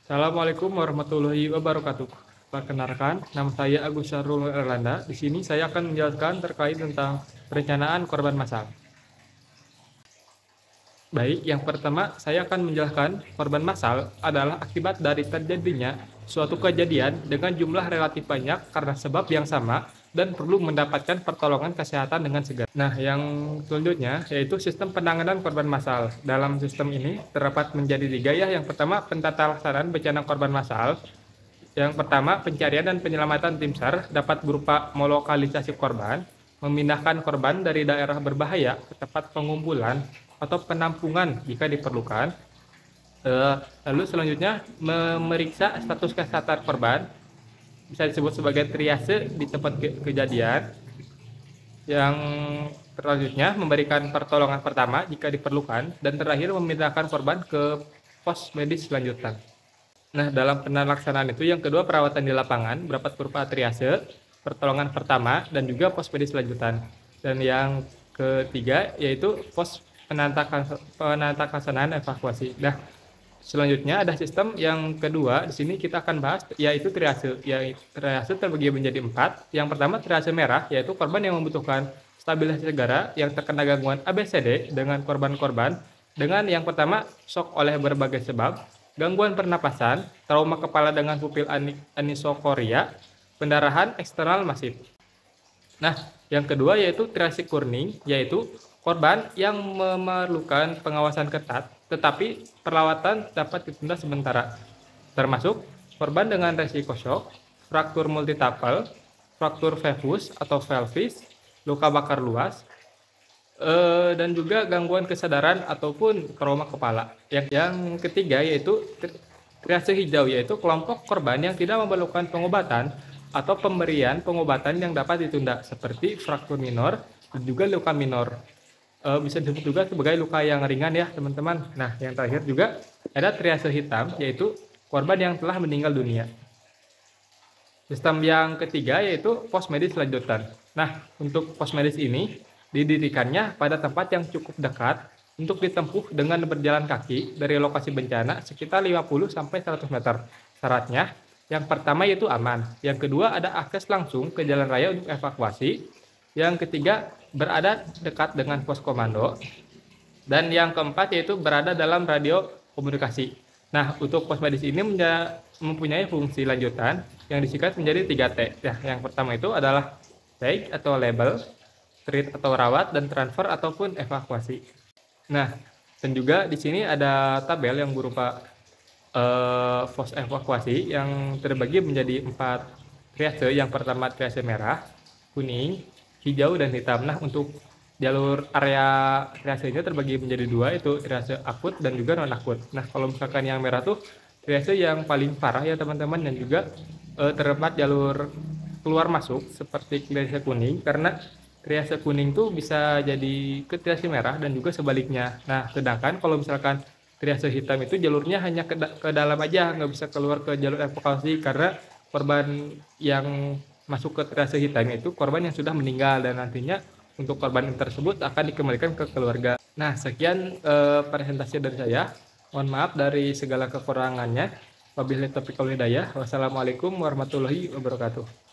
Assalamualaikum warahmatullahi wabarakatuh. Perkenalkan, nama saya Agus Syarul Erlanda. Di sini saya akan menjelaskan terkait tentang perencanaan korban massal. Baik, yang pertama saya akan menjelaskan korban massal adalah akibat dari terjadinya suatu kejadian dengan jumlah relatif banyak karena sebab yang sama dan perlu mendapatkan pertolongan kesehatan dengan segera. Nah, yang selanjutnya yaitu sistem penanganan korban massal. Dalam sistem ini terdapat menjadi tiga ya. Yang pertama, pentata laksanaan bencana korban massal. Yang pertama, pencarian dan penyelamatan tim SAR dapat berupa melokalisasi korban, memindahkan korban dari daerah berbahaya ke tempat pengumpulan atau penampungan jika diperlukan. Lalu selanjutnya, memeriksa status kesehatan korban, bisa disebut sebagai triase di tempat kejadian. Yang selanjutnya, memberikan pertolongan pertama jika diperlukan, dan terakhir memindahkan korban ke pos medis selanjutan. Nah, dalam pelaksanaan itu yang kedua, perawatan di lapangan dapat berupa triase, pertolongan pertama, dan juga pos medis lanjutan. Dan yang ketiga yaitu pos penantakan evakuasi. Nah, selanjutnya ada sistem yang kedua. Di sini kita akan bahas yaitu triase. Triase terbagi menjadi 4. Yang pertama, triase merah, yaitu korban yang membutuhkan stabilisasi negara yang terkena gangguan ABCD dengan korban-korban dengan yang pertama shock oleh berbagai sebab, gangguan pernapasan, trauma kepala dengan pupil anisokoria, pendarahan eksternal masif. Nah, yang kedua yaitu triase kuning, yaitu korban yang memerlukan pengawasan ketat, tetapi perawatan dapat ditunda sementara, termasuk korban dengan resiko shock, fraktur multitaple, fraktur pelvis atau pelvis, luka bakar luas, dan juga gangguan kesadaran ataupun trauma kepala. Yang ketiga yaitu triase hijau, yaitu kelompok korban yang tidak memerlukan pengobatan atau pemberian pengobatan yang dapat ditunda, seperti fraktur minor dan juga luka minor. Bisa disebut juga sebagai luka yang ringan ya teman-teman. Nah, yang terakhir juga ada triase hitam, yaitu korban yang telah meninggal dunia. Sistem yang ketiga yaitu pos medis lanjutan. Nah, untuk pos medis ini didirikannya pada tempat yang cukup dekat untuk ditempuh dengan berjalan kaki dari lokasi bencana sekitar 50-100 meter. Syaratnya, yang pertama yaitu aman. Yang kedua ada akses langsung ke jalan raya untuk evakuasi. Yang ketiga, berada dekat dengan pos komando. Dan yang keempat yaitu berada dalam radio komunikasi. Nah, untuk pos medis ini mempunyai fungsi lanjutan yang disingkat menjadi 3T. Ya, yang pertama itu adalah take atau label, treat atau rawat, dan transfer ataupun evakuasi. Nah, dan juga di sini ada tabel yang berupa pos evakuasi yang terbagi menjadi 4 triase. Yang pertama triase merah, kuning, hijau, dan hitam. Nah, untuk jalur area triasenya terbagi menjadi 2, itu triase akut dan juga non akut. Nah, kalau misalkan yang merah tuh triase yang paling parah ya teman-teman, dan juga terdapat jalur keluar masuk seperti triase kuning, karena triase kuning tuh bisa jadi ke triase merah dan juga sebaliknya. Nah, sedangkan kalau misalkan triase hitam itu jalurnya hanya ke dalam aja, nggak bisa keluar ke jalur evakuasi, karena korban yang masuk ke triase hitam itu korban yang sudah meninggal, dan nantinya untuk korban tersebut akan dikembalikan ke keluarga. Nah, sekian presentasi dari saya. Mohon maaf dari segala kekurangannya. Wabillahi taufiq wal hidayah. Wassalamualaikum warahmatullahi wabarakatuh.